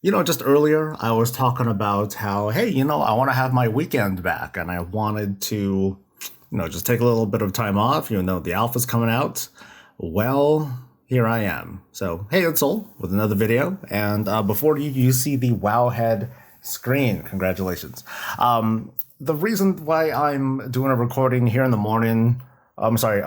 Just earlier, I was talking about how, hey, I want to have my weekend back and I wanted to, just take a little bit of time off, the alpha's coming out. Well, here I am. So, hey, it's Soul with another video. And before you see the Wowhead screen, congratulations. The reason why I'm doing a recording here in the morning, I'm sorry,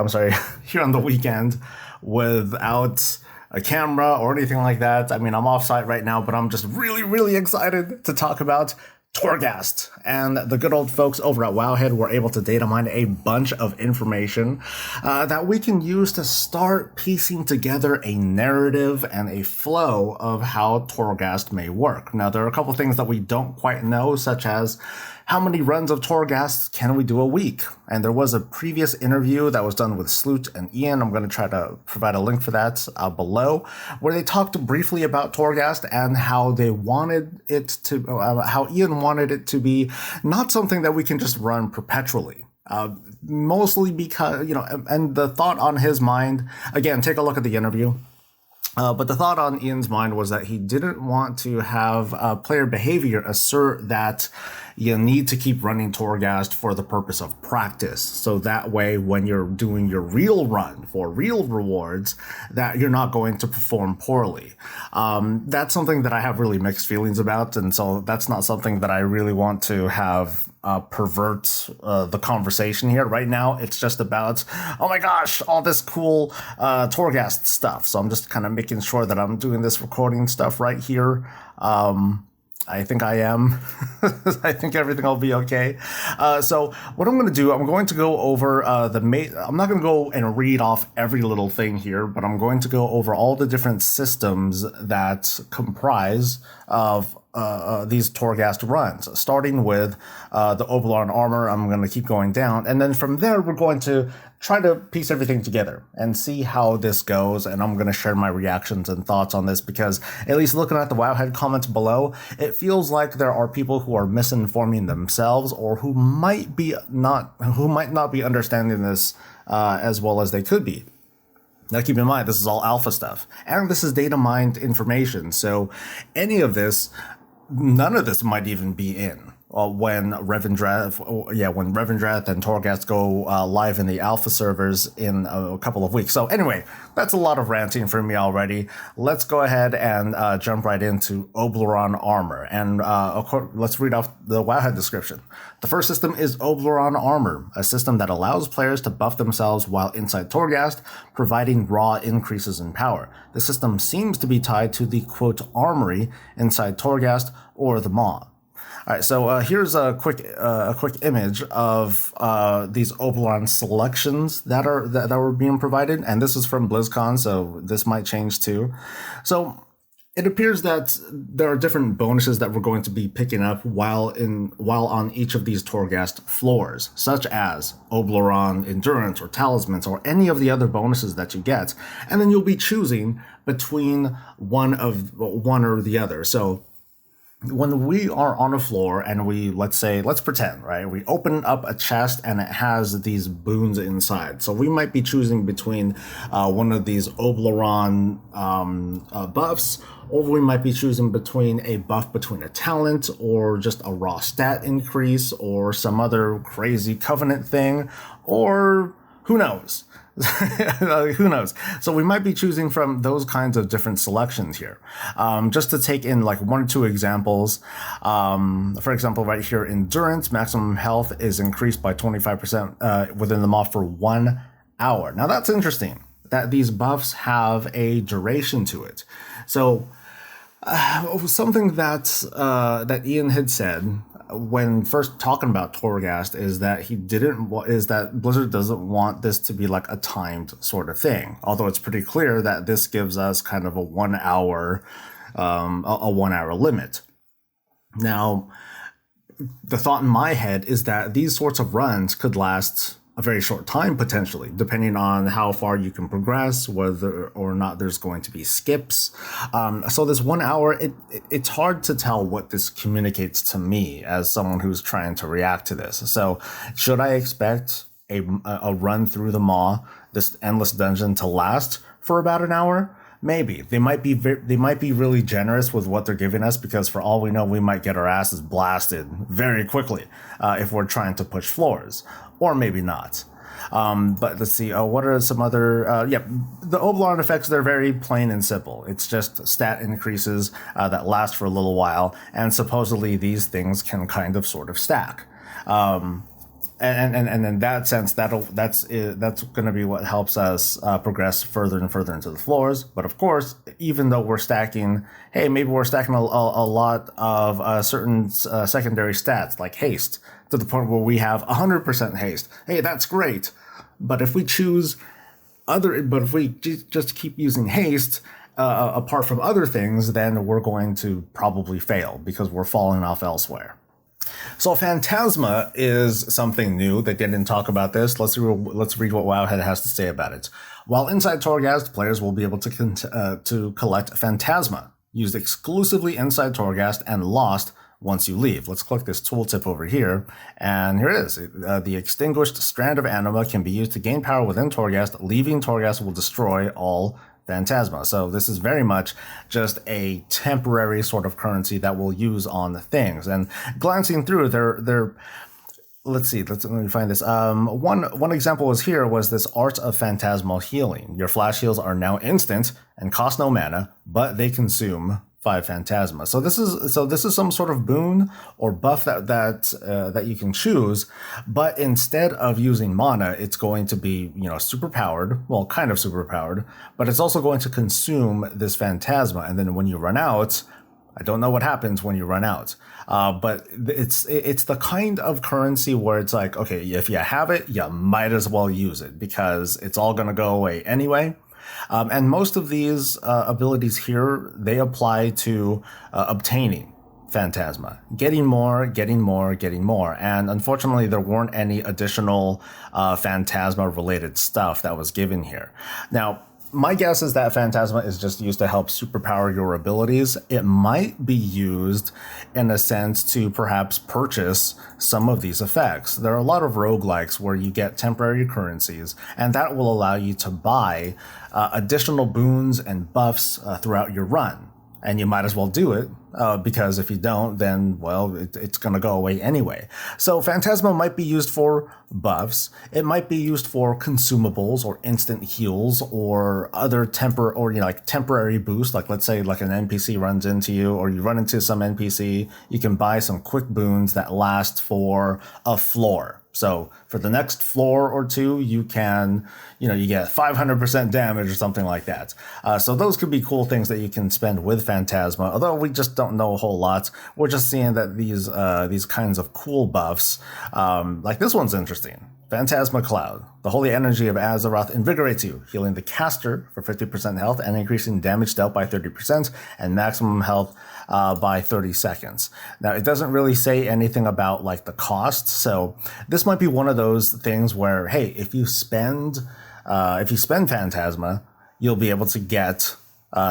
here on the weekend without a camera or anything like that. I mean, I'm off site right now, but I'm just really, really excited to talk about Torghast. And the good old folks over at Wowhead were able to data mine a bunch of information that we can use to start piecing together a narrative and a flow of how Torghast may work. Now, there are a couple things that we don't quite know, such as how many runs of Torghast can we do a week? And there was a previous interview that was done with Sloot and Ian. I'm going to try to provide a link for that below, where they talked briefly about Torghast and how they wanted it to, how Ian wanted it to be not something that we can just run perpetually. Mostly because, and the thought on his mind, again, take a look at the interview. But the thought on Ian's mind was that he didn't want to have player behavior assert that you need to keep running Torghast for the purpose of practice. So that way, when you're doing your real run for real rewards, that you're not going to perform poorly. That's something that I have really mixed feelings about. And so that's not something that I really want to have pervert the conversation here. Right now, it's just about, oh my gosh, all this cool Torghast stuff. So I'm just kind of making sure that I'm doing this recording stuff right here. I think I am. I think everything will be okay. So what I'm going to do, I'm going to go over I'm not going to go and read off every little thing here, but I'm going to go over all the different systems that comprise of these Torghast runs, starting with the Overland armor. I'm going to keep going down. And then from there, we're going to try to piece everything together and see how this goes. And I'm going to share my reactions and thoughts on this because, at least looking at the Wowhead comments below, it feels like there are people who are misinforming themselves or who might not be understanding this as well as they could be. Now, keep in mind, this is all alpha stuff, and this is data mined information. So none of this might even be in when Revendreth and Torghast go live in the alpha servers in a couple of weeks. So anyway, that's a lot of ranting for me already. Let's go ahead and jump right into Overland armor. And let's read off the Wowhead description. The first system is Overland armor, a system that allows players to buff themselves while inside Torghast, providing raw increases in power. The system seems to be tied to the, quote, armory inside Torghast or the Maw. All right, so here's a quick image of these Overland selections that were being provided, and this is from BlizzCon, so this might change too. So it appears that there are different bonuses that we're going to be picking up while on each of these Torghast floors, such as Overland endurance or talismans or any of the other bonuses that you get, and then you'll be choosing between one or the other. So when we are on a floor and let's pretend, right? We open up a chest and it has these boons inside. So we might be choosing between one of these Overland buffs, or we might be choosing between a buff between a talent or just a raw stat increase or some other crazy covenant thing, or who knows? Who knows? So we might be choosing from those kinds of different selections here. Just to take in like one or two examples. For example, right here, endurance, maximum health is increased by 25% within the Maw for 1 hour. Now that's interesting that these buffs have a duration to it. So something that Ian had said when first talking about Torghast is that Blizzard doesn't want this to be like a timed sort of thing. Although it's pretty clear that this gives us kind of a 1 hour, a 1 hour limit. Now, the thought in my head is that these sorts of runs could last a very short time, potentially, depending on how far you can progress, whether or not there's going to be skips. So this 1 hour, it's hard to tell what this communicates to me as someone who's trying to react to this. So should I expect a run through the Maw, this endless dungeon, to last for about an hour? Maybe they might be really generous with what they're giving us, because for all we know, we might get our asses blasted very quickly if we're trying to push floors, or maybe not. But let's see. What are some other? The Overland effects, they're very plain and simple. It's just stat increases that last for a little while, and supposedly these things can kind of sort of stack. And in that sense, that's going to be what helps us progress further and further into the floors. But of course, even though we're stacking, hey, maybe we're stacking a lot of certain secondary stats like haste, to the point where we have 100% haste. Hey, that's great. But if we just keep using haste apart from other things, then we're going to probably fail because we're falling off elsewhere. So Fantasma is something new. They didn't talk about this. Let's read what Wowhead has to say about it. While inside Torghast, players will be able to collect Fantasma, used exclusively inside Torghast and lost once you leave. Let's click this tooltip over here, and here it is. The extinguished strand of anima can be used to gain power within Torghast. Leaving Torghast will destroy all Fantasma. So this is very much just a temporary sort of currency that we'll use on things. And glancing through, they're let's see. Let me find this. One example was this Art of Phantasmal Healing. Your flash heals are now instant and cost no mana, but they consume 5 Fantasma. So this is some sort of boon or buff that you can choose, but instead of using mana, it's going to be, super powered. Well, kind of super powered, but it's also going to consume this Fantasma, and then when you run out, I don't know what happens when you run out. But it's the kind of currency where it's like, okay, if you have it, you might as well use it because it's all going to go away anyway. And most of these abilities here, they apply to obtaining Fantasma, getting more. And unfortunately, there weren't any additional Fantasma related stuff that was given here. Now, my guess is that Fantasma is just used to help superpower your abilities. It might be used in a sense to perhaps purchase some of these effects. There are a lot of roguelikes where you get temporary currencies, and that will allow you to buy additional boons and buffs throughout your run. And you might as well do it, because if you don't, then, well, it's going to go away anyway. So Fantasma might be used for buffs. It might be used for consumables or instant heals or other temporary boosts. Like, let's say like an NPC runs into you, or you run into some NPC, you can buy some quick boons that last for a floor. So for the next floor or two, you can, you get 500% damage or something like that. So those could be cool things that you can spend with Fantasma, although we just don't know a whole lot. We're just seeing that these kinds of cool buffs, like this one's interesting. Phantasma Cloud. The holy energy of Azeroth invigorates you, healing the caster for 50% health and increasing damage dealt by 30% and maximum health by 30 seconds. Now, it doesn't really say anything about like the cost, so this might be one of those things where, hey, if you spend Phantasma, you'll be able to get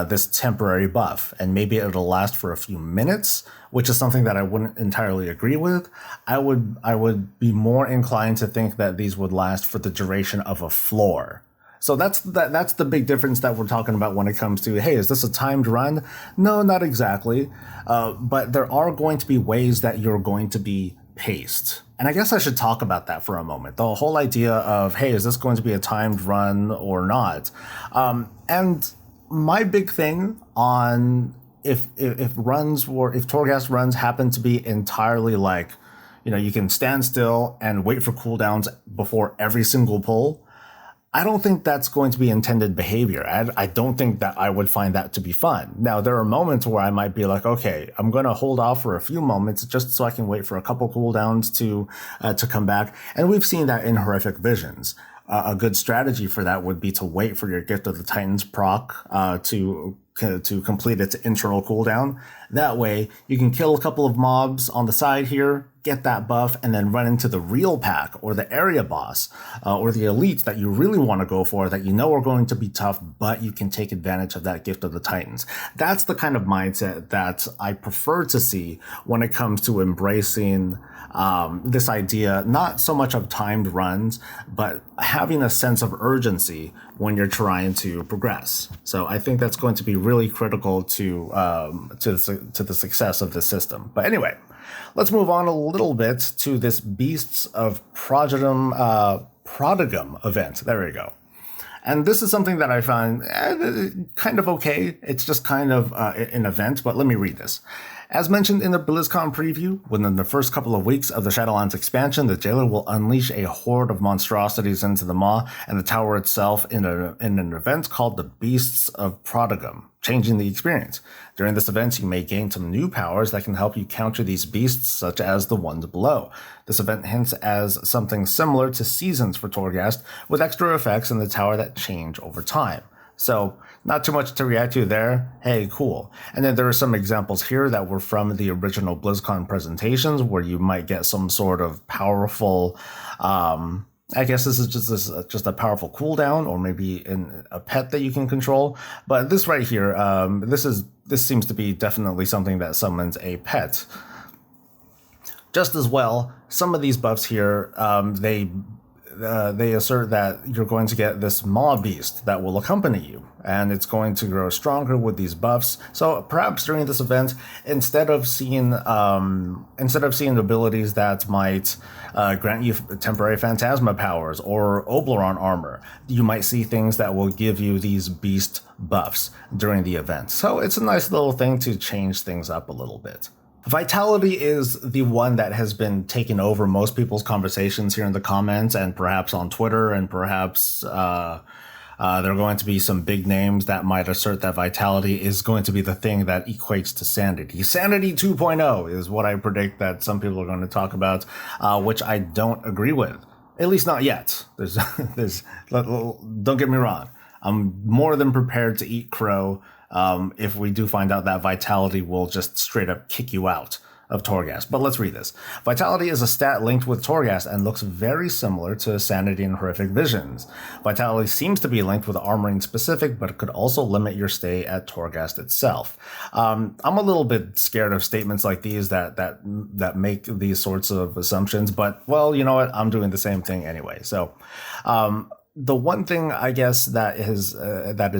this temporary buff, and maybe it'll last for a few minutes, which is something that I wouldn't entirely agree with. I would be more inclined to think that these would last for the duration of a floor. So that's the big difference that we're talking about when it comes to, hey, is this a timed run? No, not exactly. But there are going to be ways that you're going to be paced. And I guess I should talk about that for a moment. The whole idea of, hey, is this going to be a timed run or not? And my big thing on if Torghast runs happen to be entirely like, you can stand still and wait for cooldowns before every single pull, I don't think that's going to be intended behavior. I don't think that I would find that to be fun. Now, there are moments where I might be like, okay, I'm going to hold off for a few moments just so I can wait for a couple cooldowns to come back. And we've seen that in Horrific Visions. A good strategy for that would be to wait for your Gift of the Titans proc to to complete its internal cooldown. That way, you can kill a couple of mobs on the side here, get that buff, and then run into the real pack or the area boss or the elites that you really want to go for, that you know are going to be tough, but you can take advantage of that gift of the Titans. That's the kind of mindset that I prefer to see when it comes to embracing this idea, not so much of timed runs, but having a sense of urgency when you're trying to progress. So I think that's going to be really critical to the success of this system. But anyway, let's move on a little bit to this Beasts of Prodigum event. There we go. And this is something that I find kind of okay. It's just kind of an event, but let me read this. As mentioned in the BlizzCon preview, within the first couple of weeks of the Shadowlands expansion, the Jailer will unleash a horde of monstrosities into the Maw and the tower itself in an event called the Beasts of Prodigum, changing the experience. During this event, you may gain some new powers that can help you counter these beasts, such as the ones below. This event hints as something similar to Seasons for Torghast, with extra effects in the tower that change over time. So, not too much to react to there. Hey, cool. And then there are some examples here that were from the original BlizzCon presentations where you might get some sort of powerful, I guess this is just a powerful cooldown, or maybe a pet that you can control. But this right here, this seems to be definitely something that summons a pet. Just as well, some of these buffs here, they assert that you're going to get this Maw beast that will accompany you, and it's going to grow stronger with these buffs. So perhaps during this event, instead of seeing abilities that might grant you temporary Fantasma powers or Oberon armor, you might see things that will give you these beast buffs during the event. So it's a nice little thing to change things up a little bit. Vitality is the one that has been taking over most people's conversations here in the comments and perhaps on Twitter, and perhaps there are going to be some big names that might assert that Vitality is going to be the thing that equates to Sanity. Sanity 2.0 is what I predict that some people are going to talk about, which I don't agree with. At least not yet. Don't get me wrong. I'm more than prepared to eat crow if we do find out that Vitality will just straight up kick you out of Torghast. But let's read this. Vitality is a stat linked with Torghast and looks very similar to Sanity and Horrific Visions. Vitality seems to be linked with armoring specific, but it could also limit your stay at Torghast itself. I'm a little bit scared of statements like these that make these sorts of assumptions, but well, you know what? I'm doing the same thing anyway. So, the one thing I guess that is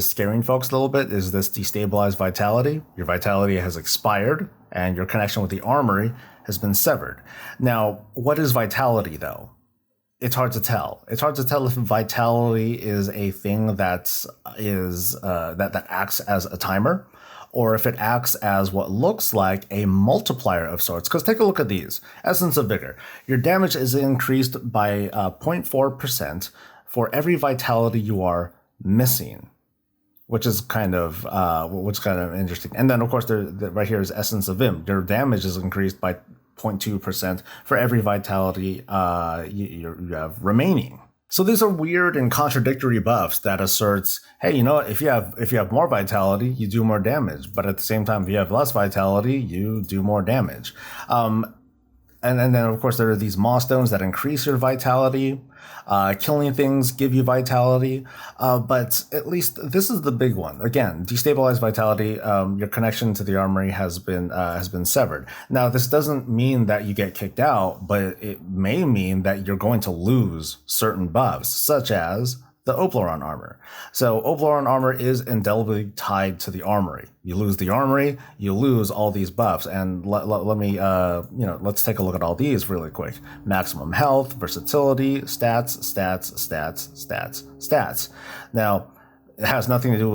scaring folks a little bit is this destabilized Vitality. Your Vitality has expired and your connection with the armory has been severed. Now, what is Vitality though? It's hard to tell. It's hard to tell if Vitality is a thing that acts as a timer, or if it acts as what looks like a multiplier of sorts. Because take a look at these. Essence of Vigor. Your damage is increased by 0.4%. for every Vitality you are missing, which is kind of interesting. And then, of course, right here is Essence of Vim. Your damage is increased by 0.2% for every Vitality you have remaining. So these are weird and contradictory buffs that asserts, hey, you know what, if you have more Vitality, you do more damage, but at the same time, if you have less Vitality, you do more damage. And then, of course, there are these Maw stones that increase your Vitality. Killing things give you Vitality. But at least this is the big one. Again, destabilized Vitality, your connection to the armory has been severed. Now, this doesn't mean that you get kicked out, but it may mean that you're going to lose certain buffs, such as the Oberon armor. So Oberon armor is indelibly tied to the armory. You lose the armory, you lose all these buffs. And let me, let's take a look at all these really quick. Maximum health, versatility, stats. Now, it has nothing to do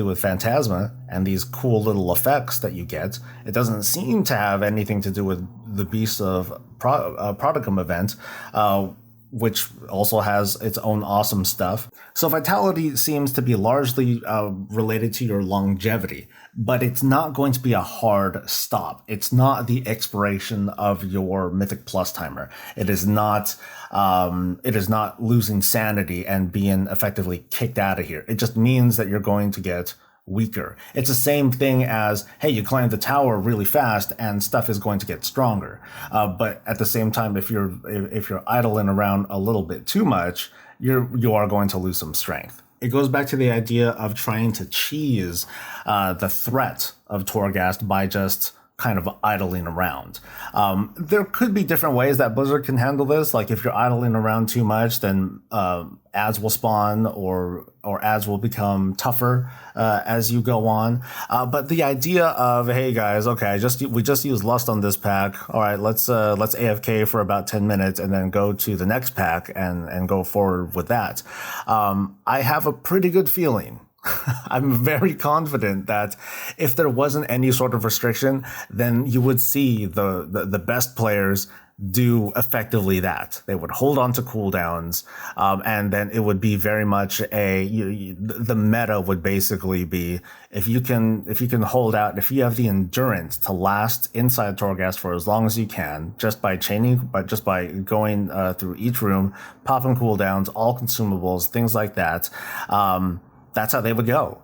with Fantasma and these cool little effects that you get. It doesn't seem to have anything to do with the Beasts of Prodigum event, which also has its own awesome stuff. So Vitality seems to be largely related to your longevity, but it's not going to be a hard stop. It's not the expiration of your Mythic Plus timer. It is not losing sanity and being effectively kicked out of here. It just means that you're going to get weaker. It's the same thing as, hey, you climb the tower really fast and stuff is going to get stronger. But at the same time, if you're idling around a little bit too much, you are going to lose some strength. It goes back to the idea of trying to cheese the threat of Torghast by just kind of idling around. There could be different ways that Blizzard can handle this. Like if you're idling around too much, then ads will spawn or ads will become tougher as you go on. But the idea of, hey guys, okay, we just used Lust on this pack. All right, let's AFK for about 10 minutes and then go to the next pack and go forward with that. I have a pretty good feeling. I'm very confident that if there wasn't any sort of restriction, then you would see the best players do effectively that. They would hold on to cooldowns, and then it would be very much the meta would basically be if you can hold out, if you have the endurance to last inside Torghast for as long as you can, just by going through each room, popping cooldowns, all consumables, things like that. That's how they would go.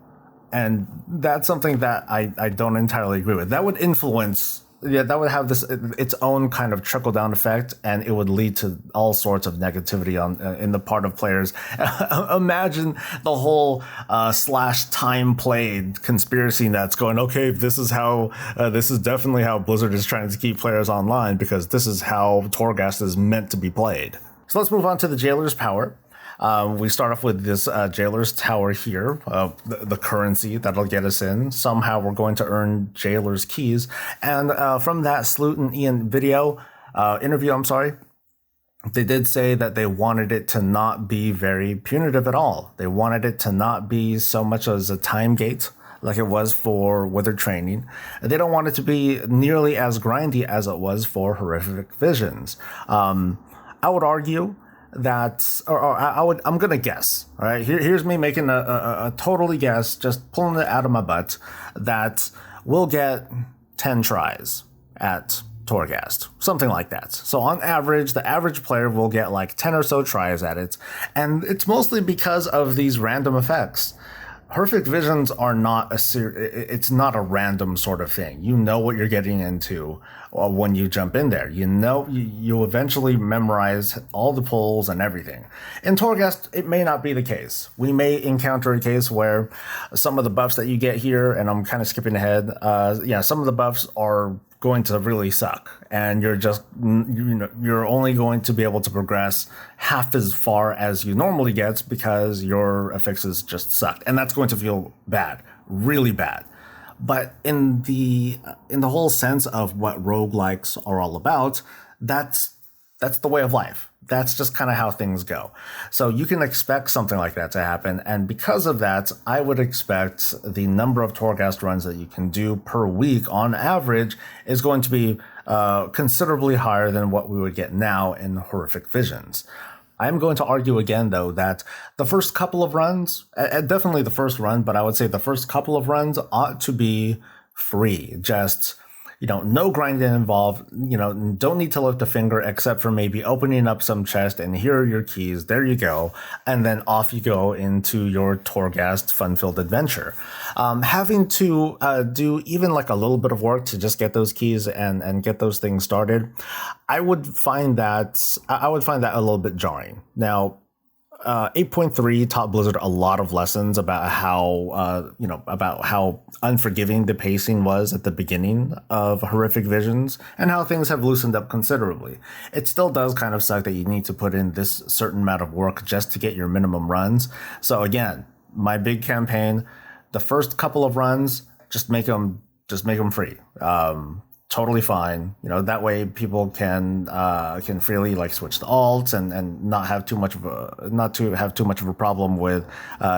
And that's something that I don't entirely agree with. That would that would have its own kind of trickle down effect, and it would lead to all sorts of negativity in the part of players. Imagine the whole / time played conspiracy that's going, okay, this is definitely how Blizzard is trying to keep players online because this is how Torghast is meant to be played. So let's move on to the Jailer's Power. We start off with this Jailer's Tower here, the currency that'll get us in. Somehow we're going to earn Jailer's Keys. And from that Sloot and Ian interview, they did say that they wanted it to not be very punitive at all. They wanted it to not be so much as a time gate like it was for Withered Training. They don't want it to be nearly as grindy as it was for Horrific Visions. I would argue that, I'm gonna guess. All right, here's me making a totally guess, just pulling it out of my butt, that we'll get 10 tries at Torghast, something like that. So on average, the average player will get like 10 or so tries at it, and it's mostly because of these random effects. Horrific Visions are not it's not a random sort of thing. You know what you're getting into when you jump in there. You know, you eventually memorize all the pulls and everything. In Torghast, it may not be the case. We may encounter a case where some of the buffs that you get here, and I'm kind of skipping ahead, some of the buffs are going to really suck, and you're only going to be able to progress half as far as you normally get because your affixes just suck, and that's going to feel bad, really bad. But in the whole sense of what roguelikes are all about, that's the way of life. That's just kind of how things go. So you can expect something like that to happen. And because of that, I would expect the number of Torghast runs that you can do per week on average is going to be considerably higher than what we would get now in Horrific Visions. I'm going to argue again, though, that the first couple of runs, definitely the first run, but I would say the first couple of runs ought to be free. Just, no grinding involved, don't need to lift a finger except for maybe opening up some chest and here are your keys, there you go. And then off you go into your Torghast fun-filled adventure. Having to do even like a little bit of work to just get those keys and get those things started, I would find that a little bit jarring. Now, 8.3 taught Blizzard a lot of lessons about how unforgiving the pacing was at the beginning of Horrific Visions and how things have loosened up considerably. It still does kind of suck that you need to put in this certain amount of work just to get your minimum runs. So again, my big campaign, the first couple of runs, just make them free. Totally fine. That way people can freely like switch to alts and not have too much of a problem with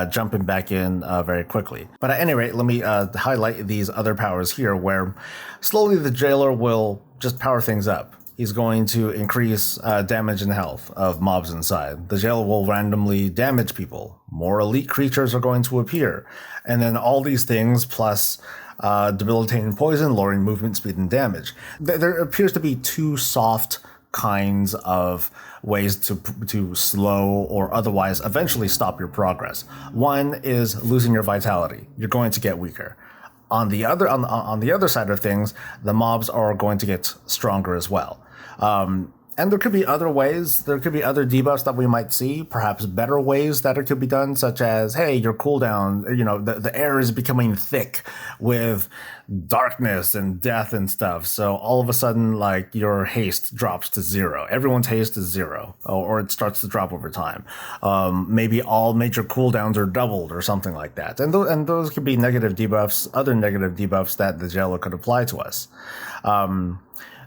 jumping back in very quickly. But at any rate, let me highlight these other powers here where slowly the Jailer will just power things up. He's going to increase damage and health of mobs inside. The Jailer will randomly damage people. More elite creatures are going to appear. And then all these things plus debilitating poison, lowering movement speed and damage. There appears to be two soft kinds of ways to slow or otherwise eventually stop your progress. One is losing your vitality. You're going to get weaker. On the other side of things, the mobs are going to get stronger as well. And there could be other ways, there could be other debuffs that we might see, perhaps better ways that it could be done, such as, hey, your cooldown, the air is becoming thick with darkness and death and stuff. So all of a sudden, like, your haste drops to 0. Everyone's haste is 0, or it starts to drop over time. Maybe all major cooldowns are doubled or something like that. And those could be negative debuffs, other negative debuffs that the Jailer could apply to us.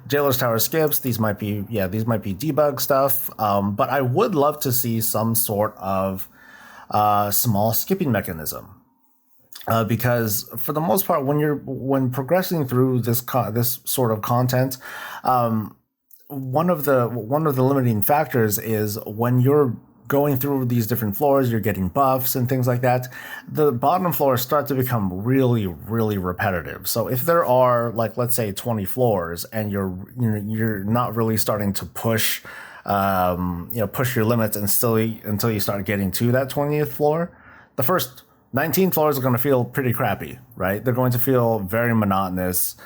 Jailer's Tower skips, these might be debug stuff, but I would love to see some sort of small skipping mechanism, because for the most part, when progressing through this sort of content, one of the limiting factors is when you're going through these different floors, you're getting buffs and things like that. The bottom floors start to become really, really repetitive. So if there are, like, let's say 20 floors, and you're not really starting to push your limits until you start getting to that 20th floor, the first 19 floors are going to feel pretty crappy, right? They're going to feel very monotonous.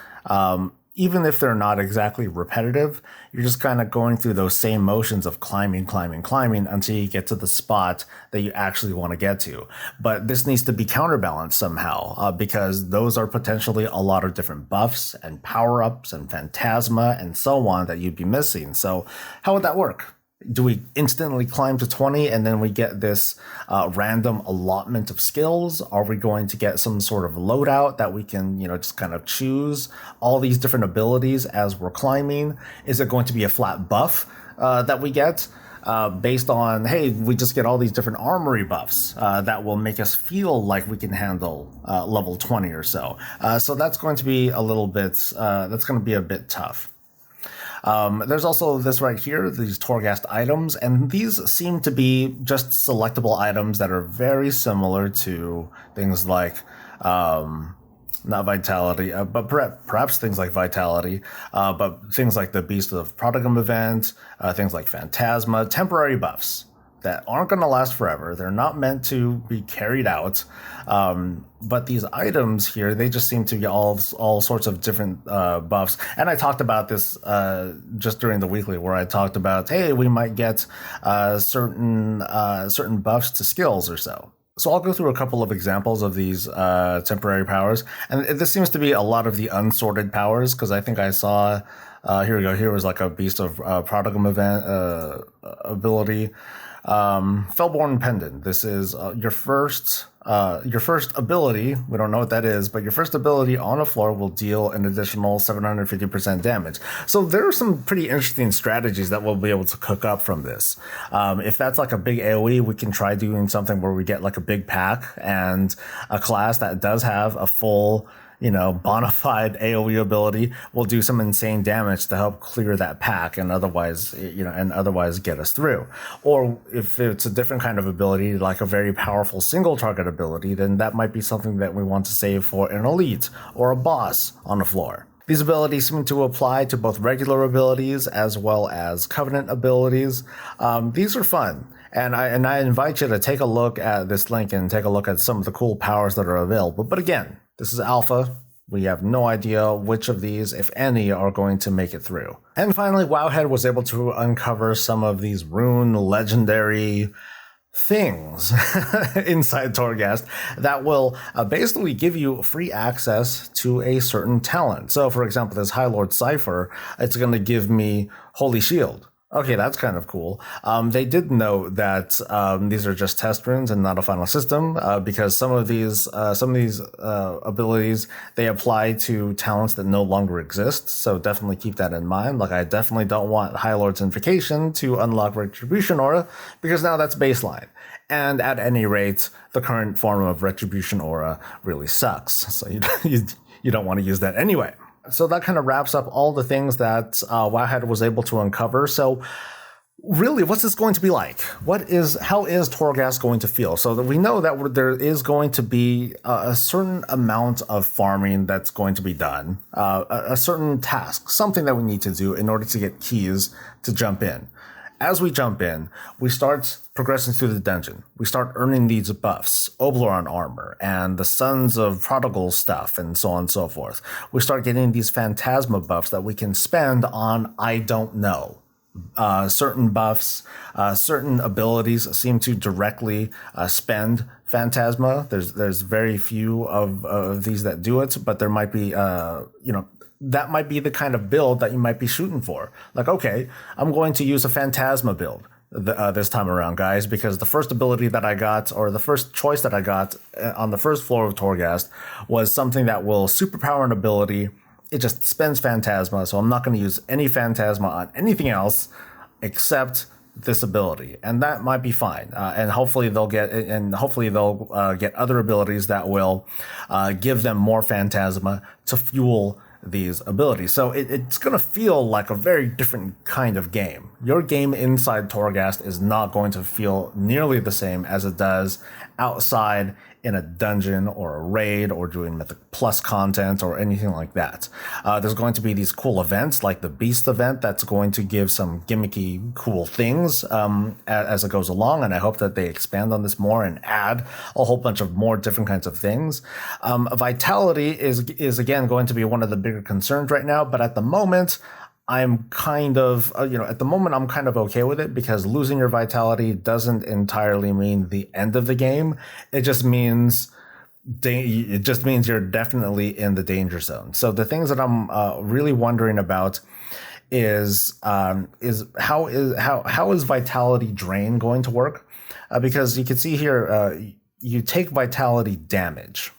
Even if they're not exactly repetitive, you're just kind of going through those same motions of climbing until you get to the spot that you actually want to get to. But this needs to be counterbalanced somehow, because those are potentially a lot of different buffs and power-ups and Fantasma and so on that you'd be missing. So how would that work? Do we instantly climb to 20 and then we get this random allotment of skills? Are we going to get some sort of loadout that we can, just kind of choose all these different abilities as we're climbing? Is it going to be a flat buff that we get based on, hey, we just get all these different armory buffs that will make us feel like we can handle level 20 or so? So that's going to be a bit tough. There's also this right here, these Torghast items, and these seem to be just selectable items that are very similar to things like, not Vitality, but perhaps things like Vitality, but things like the Beast of Prodigum event, things like Fantasma, temporary buffs that aren't going to last forever. They're not meant to be carried out. But these items here, they just seem to be all sorts of different buffs. And I talked about this just during the weekly, where I talked about, hey, we might get certain buffs to skills or so. So I'll go through a couple of examples of these temporary powers. And this seems to be a lot of the unsorted powers, because I think I saw, here we go, here was like a Beast of Prodigum event ability. Fellborn Pendant. This is your first ability. We don't know what that is, but your first ability on a floor will deal an additional 750% damage. So there are some pretty interesting strategies that we'll be able to cook up from this. If that's like a big AoE, we can try doing something where we get like a big pack and a class that does have a full, bona fide AoE ability will do some insane damage to help clear that pack and otherwise get us through. Or if it's a different kind of ability, like a very powerful single target ability, then that might be something that we want to save for an elite or a boss on the floor. These abilities seem to apply to both regular abilities as well as covenant abilities. These are fun. And I invite you to take a look at this link and take a look at some of the cool powers that are available. But again, this is alpha. We have no idea which of these, if any, are going to make it through. And finally, Wowhead was able to uncover some of these rune legendary things inside Torghast that will basically give you free access to a certain talent. So, for example, this High Lord Cypher, it's going to give me Holy Shield. Okay, that's kind of cool. They did note that these are just test runes and not a final system, because some of these abilities, they apply to talents that no longer exist. So definitely keep that in mind. Like, I definitely don't want High Lord's Invocation to unlock Retribution Aura, because now that's baseline. And at any rate, the current form of Retribution Aura really sucks. So you don't want to use that anyway. So that kind of wraps up all the things that Wowhead was able to uncover. So really, what's this going to be like? How is Torghast going to feel? So that we know that there is going to be a certain amount of farming that's going to be done, a certain task, something that we need to do in order to get keys to jump in. As we jump in, we start progressing through the dungeon. We start earning these buffs, Oberon armor, and the Sons of Prodigal stuff, and so on and so forth. We start getting these Fantasma buffs that we can spend on I don't know. Certain buffs, certain abilities seem to directly spend Fantasma. There's very few of these that do it, but there might be, that might be the kind of build that you might be shooting for. Like, okay, I'm going to use a Fantasma build this time around, guys, because the first ability that I got, or the first choice that I got on the first floor of Torghast, was something that will superpower an ability. It just spends Fantasma, so I'm not going to use any Fantasma on anything else except this ability, and that might be fine. And hopefully they'll get other abilities that will give them more Fantasma to fuel these abilities. So it's going to feel like a very different kind of game. Your game inside Torghast is not going to feel nearly the same as it does outside in a dungeon or a raid or doing Mythic Plus content or anything like that. There's going to be these cool events like the Beast event that's going to give some gimmicky cool things as it goes along, and I hope that they expand on this more and add a whole bunch of more different kinds of things. Vitality is again going to be one of the bigger concerns right now, but at the moment I'm kind of, I'm kind of okay with it, because losing your vitality doesn't entirely mean the end of the game. It just means you're definitely in the danger zone. So the things that I'm really wondering about is how is vitality drain going to work? Because you can see here, you take vitality damage,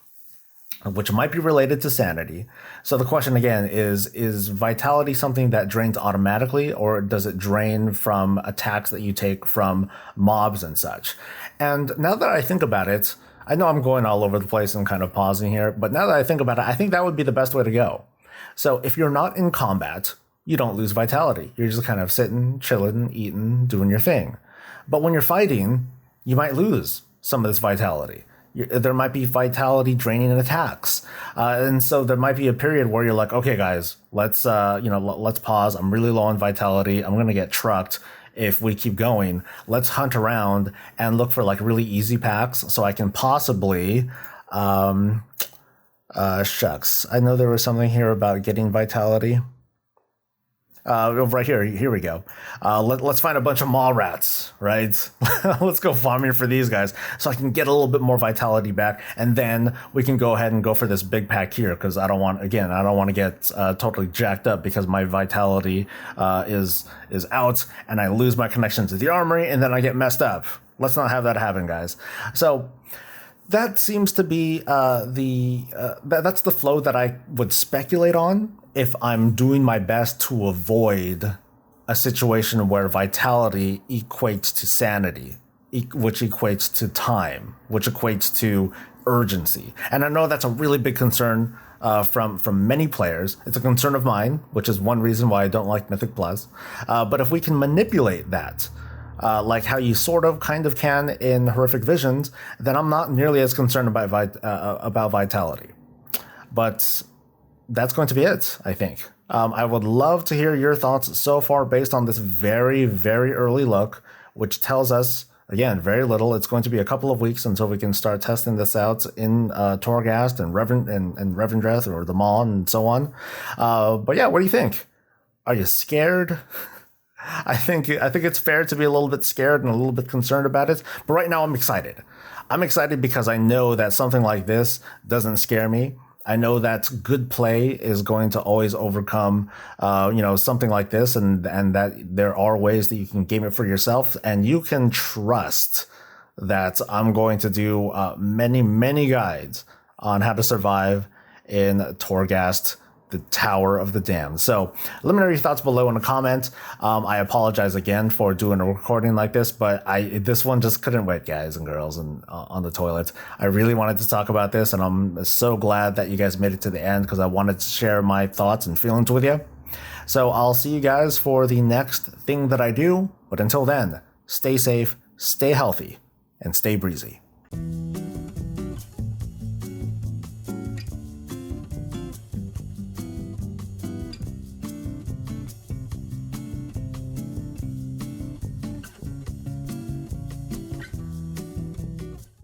which might be related to sanity. So the question again is vitality something that drains automatically, or does it drain from attacks that you take from mobs and such? And now that I think about it, I know I'm going all over the place and kind of pausing here, but now that I think about it, I think that would be the best way to go. So if you're not in combat, you don't lose vitality. You're just kind of sitting, chilling, eating, doing your thing. But when you're fighting, you might lose some of this vitality. There might be vitality draining in attacks. And so there might be a period where you're like, okay, guys, let's pause. I'm really low on vitality. I'm going to get trucked if we keep going. Let's hunt around and look for like really easy packs so I can possibly, shucks. I know there was something here about getting vitality. Right here we go. Let's find a bunch of maw rats, right? Let's go farming for these guys so I can get a little bit more vitality back, and then we can go ahead and go for this big pack here, because I don't want to get totally jacked up because my vitality is out and I lose my connection to the armory and then I get messed up. Let's not have that happen, guys. So that seems to be that's the flow that I would speculate on if I'm doing my best to avoid a situation where vitality equates to sanity, which equates to time, which equates to urgency. And I know that's a really big concern from many players. It's a concern of mine, which is one reason why I don't like Mythic Plus. But if we can manipulate that, like how you sort of kind of can in Horrific Visions, then I'm not nearly as concerned about vitality. But that's going to be it, I think. I would love to hear your thoughts so far based on this very, very early look, which tells us, again, very little. It's going to be a couple of weeks until we can start testing this out in Torghast and Revendreth or the Maw and so on. But yeah, what do you think? Are you scared? I think it's fair to be a little bit scared and a little bit concerned about it. But right now I'm excited. I'm excited because I know that something like this doesn't scare me. I know that good play is going to always overcome, something like this, and that there are ways that you can game it for yourself, and you can trust that I'm going to do many, many guides on how to survive in Torghast, the Tower of the Damned. So let me know your thoughts below in a comment. I apologize again for doing a recording like this, but this one just couldn't wait, guys and girls, and on the toilet. I really wanted to talk about this, and I'm so glad that you guys made it to the end, because I wanted to share my thoughts and feelings with you. So I'll see you guys for the next thing that I do. But until then, stay safe, stay healthy, and stay breezy.